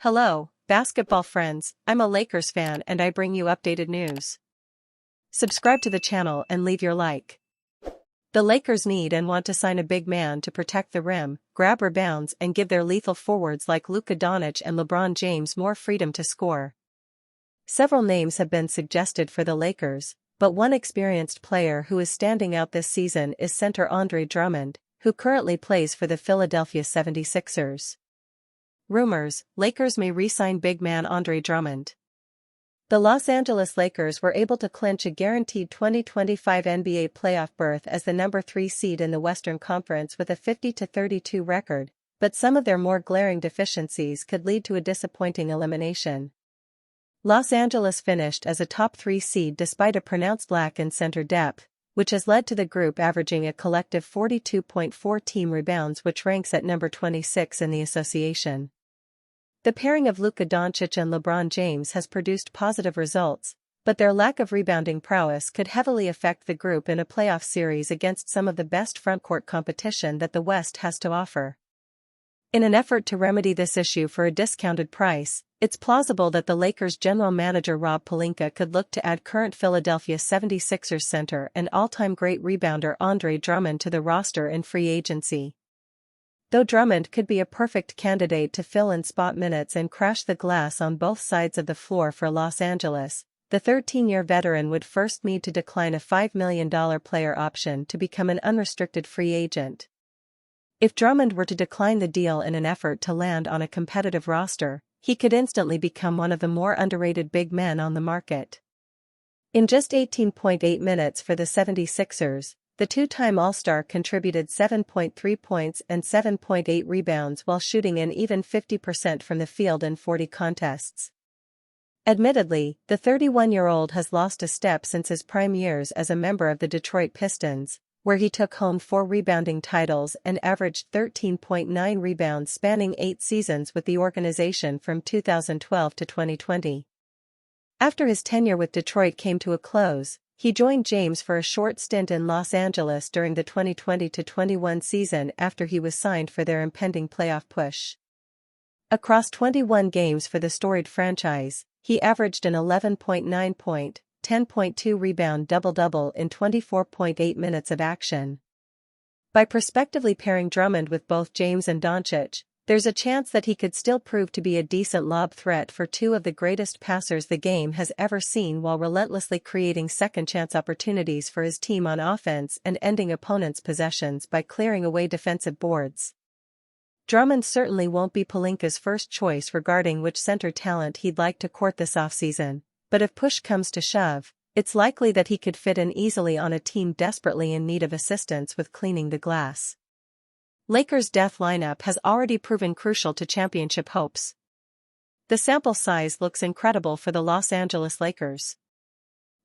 Hello, basketball friends, I'm a Lakers fan and I bring you updated news. Subscribe to the channel and leave your like. The Lakers need and want to sign a big man to protect the rim, grab rebounds and give their lethal forwards like Luka Doncic and LeBron James more freedom to score. Several names have been suggested for the Lakers, but one experienced player who is standing out this season is center Andre Drummond, who currently plays for the Philadelphia 76ers. Rumors: Lakers may re-sign big man Andre Drummond. The Los Angeles Lakers were able to clinch a guaranteed 2025 NBA playoff berth as the number 3 seed in the Western Conference with a 50-32 record, but some of their more glaring deficiencies could lead to a disappointing elimination. Los Angeles finished as a top 3 seed despite a pronounced lack in center depth, which has led to the group averaging a collective 42.4 team rebounds, which ranks at number 26 in the association. The pairing of Luka Doncic and LeBron James has produced positive results, but their lack of rebounding prowess could heavily affect the group in a playoff series against some of the best frontcourt competition that the West has to offer. In an effort to remedy this issue for a discounted price, it's plausible that the Lakers' general manager Rob Pelinka could look to add current Philadelphia 76ers center and all-time great rebounder Andre Drummond to the roster in free agency. Though Drummond could be a perfect candidate to fill in spot minutes and crash the glass on both sides of the floor for Los Angeles, the 13-year veteran would first need to decline a $5 million player option to become an unrestricted free agent. If Drummond were to decline the deal in an effort to land on a competitive roster, he could instantly become one of the more underrated big men on the market. In just 18.8 minutes for the 76ers, the two-time All-Star contributed 7.3 points and 7.8 rebounds while shooting an even 50% from the field in 40 contests. Admittedly, the 31-year-old has lost a step since his prime years as a member of the Detroit Pistons, where he took home 4 rebounding titles and averaged 13.9 rebounds spanning 8 seasons with the organization from 2012 to 2020. After his tenure with Detroit came to a close, he joined James for a short stint in Los Angeles during the 2020-21 season after he was signed for their impending playoff push. Across 21 games for the storied franchise, he averaged an 11.9 point, 10.2 rebound double-double in 24.8 minutes of action. By prospectively pairing Drummond with both James and Doncic, there's a chance that he could still prove to be a decent lob threat for two of the greatest passers the game has ever seen while relentlessly creating second-chance opportunities for his team on offense and ending opponents' possessions by clearing away defensive boards. Drummond certainly won't be Pelinka's first choice regarding which center talent he'd like to court this offseason, but if push comes to shove, it's likely that he could fit in easily on a team desperately in need of assistance with cleaning the glass. Lakers' death lineup has already proven crucial to championship hopes. The sample size looks incredible for the Los Angeles Lakers.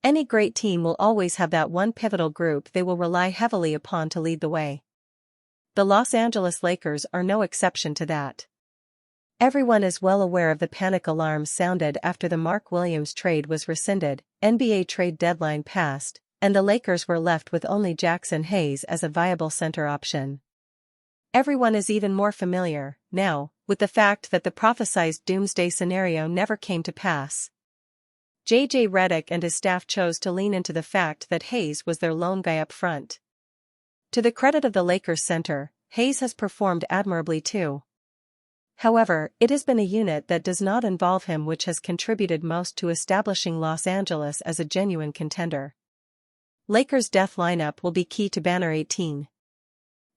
Any great team will always have that one pivotal group they will rely heavily upon to lead the way. The Los Angeles Lakers are no exception to that. Everyone is well aware of the panic alarms sounded after the Mark Williams trade was rescinded, NBA trade deadline passed, and the Lakers were left with only Jackson Hayes as a viable center option. Everyone is even more familiar, now, with the fact that the prophesized doomsday scenario never came to pass. J.J. Redick and his staff chose to lean into the fact that Hayes was their lone guy up front. To the credit of the Lakers center, Hayes has performed admirably too. However, it has been a unit that does not involve him which has contributed most to establishing Los Angeles as a genuine contender. Lakers' death lineup will be key to Banner 18.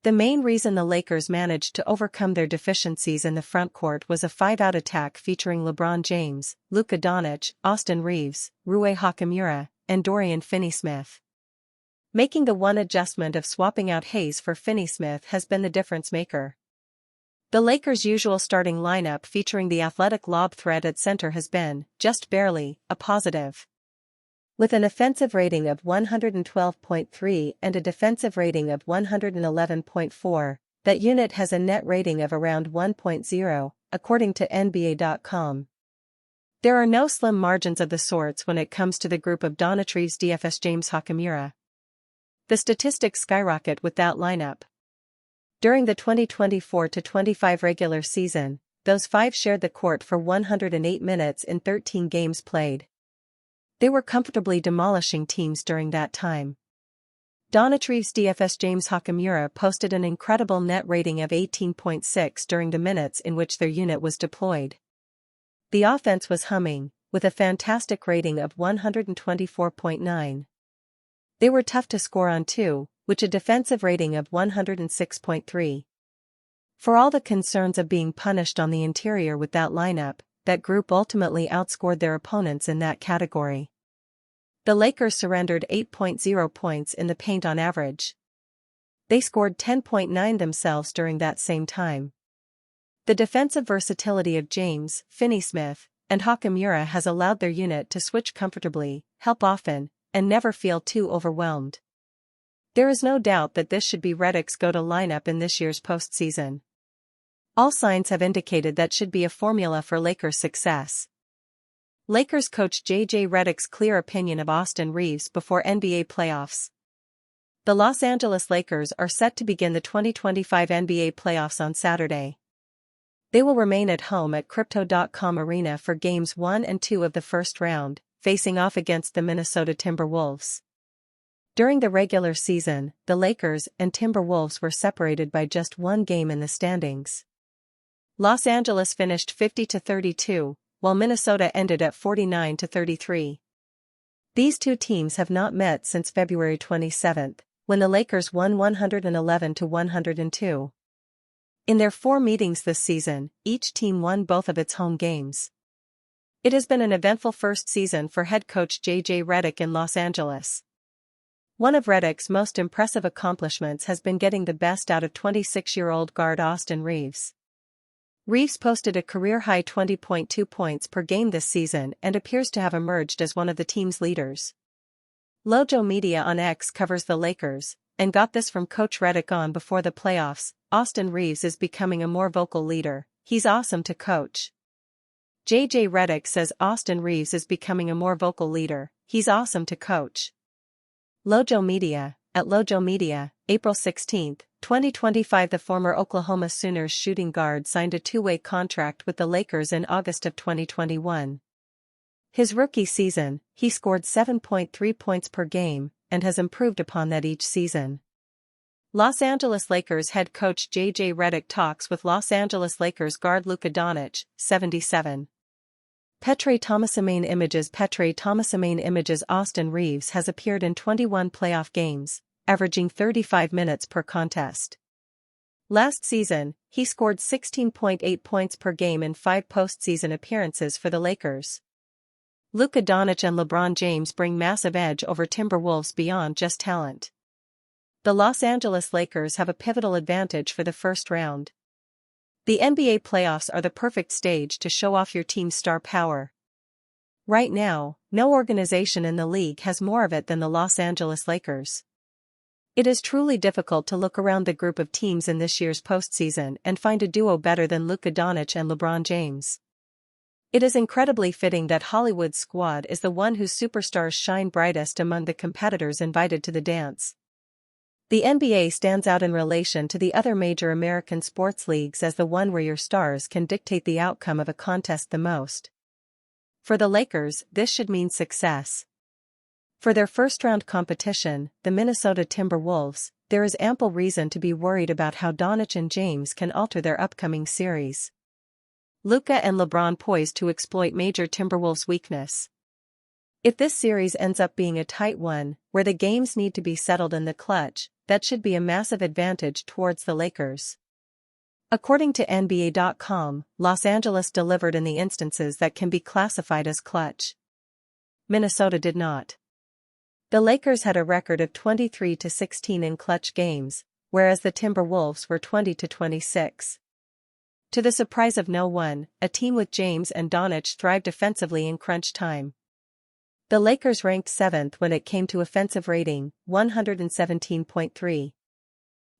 The main reason the Lakers managed to overcome their deficiencies in the frontcourt was a 5-out attack featuring LeBron James, Luka Doncic, Austin Reeves, Rui Hachimura, and Dorian Finney-Smith. Making the one adjustment of swapping out Hayes for Finney-Smith has been the difference maker. The Lakers' usual starting lineup featuring the athletic lob threat at center has been, just barely, a positive. With an offensive rating of 112.3 and a defensive rating of 111.4, that unit has a net rating of around 1.0, according to NBA.com. There are no slim margins of the sorts when it comes to the group of Doncic, Reeves, DFS, James, Hachimura. The statistics skyrocket with that lineup. During the 2024-25 regular season, those five shared the court for 108 minutes in 13 games played. They were comfortably demolishing teams during that time. Donich Reeves' DFS James Hachimura posted an incredible net rating of 18.6 during the minutes in which their unit was deployed. The offense was humming, with a fantastic rating of 124.9. They were tough to score on too, with a defensive rating of 106.3. For all the concerns of being punished on the interior with that lineup, that group ultimately outscored their opponents in that category. The Lakers surrendered 8.0 points in the paint on average. They scored 10.9 themselves during that same time. The defensive versatility of James, Finney-Smith, and Hachimura has allowed their unit to switch comfortably, help often, and never feel too overwhelmed. There is no doubt that this should be Redick's go-to lineup in this year's postseason. All signs have indicated that should be a formula for Lakers' success. Lakers coach J.J. Redick's clear opinion of Austin Reeves before NBA playoffs. The Los Angeles Lakers are set to begin the 2025 NBA playoffs on Saturday. They will remain at home at Crypto.com Arena for Games 1 and 2 of the first round, facing off against the Minnesota Timberwolves. During the regular season, the Lakers and Timberwolves were separated by just one game in the standings. Los Angeles finished 50-32, while Minnesota ended at 49-33. These two teams have not met since February 27, when the Lakers won 111-102. In their 4 meetings this season, each team won both of its home games. It has been an eventful first season for head coach J.J. Redick in Los Angeles. One of Redick's most impressive accomplishments has been getting the best out of 26-year-old guard Austin Reeves. Reeves posted a career-high 20.2 points per game this season and appears to have emerged as one of the team's leaders. Lojo Media on X covers the Lakers, and got this from Coach Redick on before the playoffs: Austin Reeves is becoming a more vocal leader. He's awesome to coach. J.J. Redick says Austin Reeves is becoming a more vocal leader. He's awesome to coach. Lojo Media, at Lojo Media, April 16, 2025. The former Oklahoma Sooners shooting guard signed a 2-way contract with the Lakers in August of 2021. His rookie season, he scored 7.3 points per game, and has improved upon that each season. Los Angeles Lakers head coach J.J. Redick talks with Los Angeles Lakers guard Luka Doncic, 77. Petre Thomasamain Images Austin Reeves has appeared in 21 playoff games, averaging 35 minutes per contest. Last season, he scored 16.8 points per game in 5 postseason appearances for the Lakers. Luka Doncic and LeBron James bring massive edge over Timberwolves beyond just talent. The Los Angeles Lakers have a pivotal advantage for the first round. The NBA playoffs are the perfect stage to show off your team's star power. Right now, no organization in the league has more of it than the Los Angeles Lakers. It is truly difficult to look around the group of teams in this year's postseason and find a duo better than Luka Doncic and LeBron James. It is incredibly fitting that Hollywood's squad is the one whose superstars shine brightest among the competitors invited to the dance. The NBA stands out in relation to the other major American sports leagues as the one where your stars can dictate the outcome of a contest the most. For the Lakers, this should mean success. For their first-round competition, the Minnesota Timberwolves, there is ample reason to be worried about how Doncic and James can alter their upcoming series. Luka and LeBron poised to exploit major Timberwolves' weakness. If this series ends up being a tight one, where the games need to be settled in the clutch, that should be a massive advantage towards the Lakers. According to NBA.com, Los Angeles delivered in the instances that can be classified as clutch. Minnesota did not. The Lakers had a record of 23-16 in clutch games, whereas the Timberwolves were 20-26. To the surprise of no one, a team with James and Doncic thrived offensively in crunch time. The Lakers ranked 7th when it came to offensive rating, 117.3.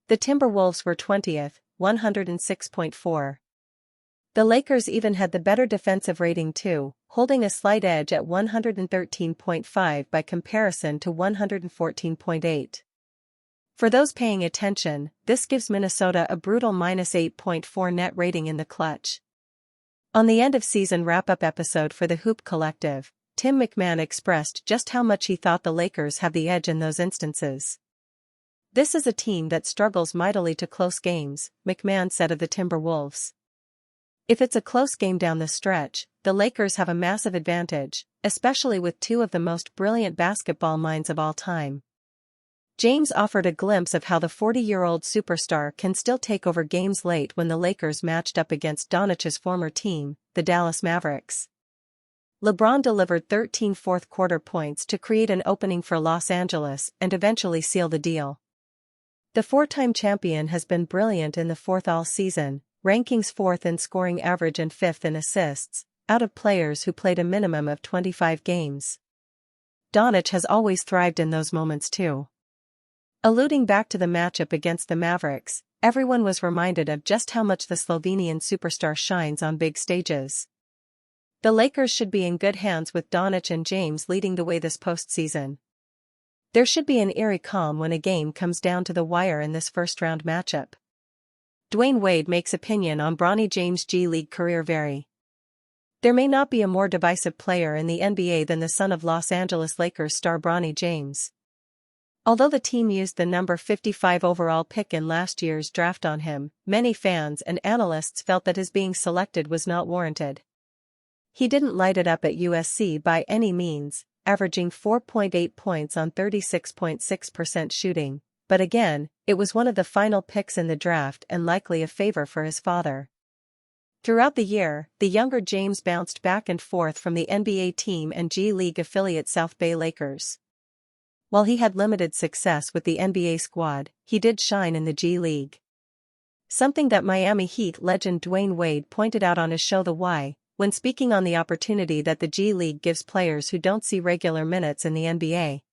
The Timberwolves were 20th, 106.4. The Lakers even had the better defensive rating too, holding a slight edge at 113.5 by comparison to 114.8. For those paying attention, this gives Minnesota a brutal -8.4 net rating in the clutch. On the end-of-season wrap-up episode for the Hoop Collective, Tim McMahon expressed just how much he thought the Lakers have the edge in those instances. "This is a team that struggles mightily to close games," McMahon said of the Timberwolves. "If it's a close game down the stretch, the Lakers have a massive advantage, especially with two of the most brilliant basketball minds of all time." James offered a glimpse of how the 40-year-old superstar can still take over games late when the Lakers matched up against Doncic's former team, the Dallas Mavericks. LeBron delivered 13 fourth-quarter points to create an opening for Los Angeles and eventually seal the deal. The four-time champion has been brilliant in the fourth all season, rankings fourth in scoring average and fifth in assists, out of players who played a minimum of 25 games. Doncic has always thrived in those moments too. Alluding back to the matchup against the Mavericks, everyone was reminded of just how much the Slovenian superstar shines on big stages. The Lakers should be in good hands with Doncic and James leading the way this postseason. There should be an eerie calm when a game comes down to the wire in this first-round matchup. Dwayne Wade makes opinion on Bronny James' G League career vary. "There may not be a more divisive player in the NBA than the son of Los Angeles Lakers star Bronny James. Although the team used the number 55 overall pick in last year's draft on him, many fans and analysts felt that his being selected was not warranted. He didn't light it up at USC by any means, averaging 4.8 points on 36.6% shooting, but again, it was one of the final picks in the draft and likely a favor for his father." Throughout the year, the younger James bounced back and forth from the NBA team and G League affiliate South Bay Lakers. While he had limited success with the NBA squad, he did shine in the G League. Something that Miami Heat legend Dwayne Wade pointed out on his show The Why, when speaking on the opportunity that the G League gives players who don't see regular minutes in the NBA.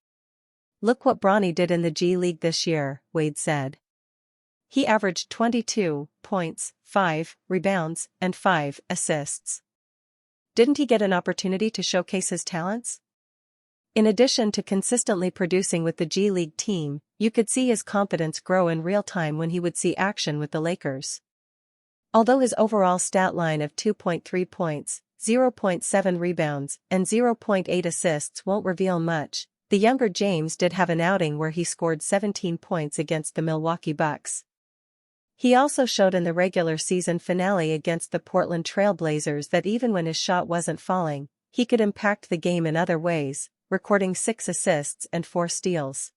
"Look what Bronny did in the G League this year," Wade said. "He averaged 22 points, 5 rebounds, and 5 assists. Didn't he get an opportunity to showcase his talents?" In addition to consistently producing with the G League team, you could see his confidence grow in real time when he would see action with the Lakers. Although his overall stat line of 2.3 points, 0.7 rebounds, and 0.8 assists won't reveal much, the younger James did have an outing where he scored 17 points against the Milwaukee Bucks. He also showed in the regular season finale against the Portland Trail Blazers that even when his shot wasn't falling, he could impact the game in other ways, recording 6 assists and 4 steals.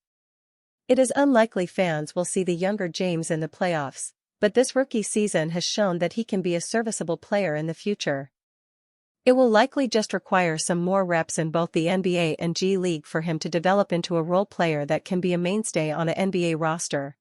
It is unlikely fans will see the younger James in the playoffs, but this rookie season has shown that he can be a serviceable player in the future. It will likely just require some more reps in both the NBA and G League for him to develop into a role player that can be a mainstay on an NBA roster.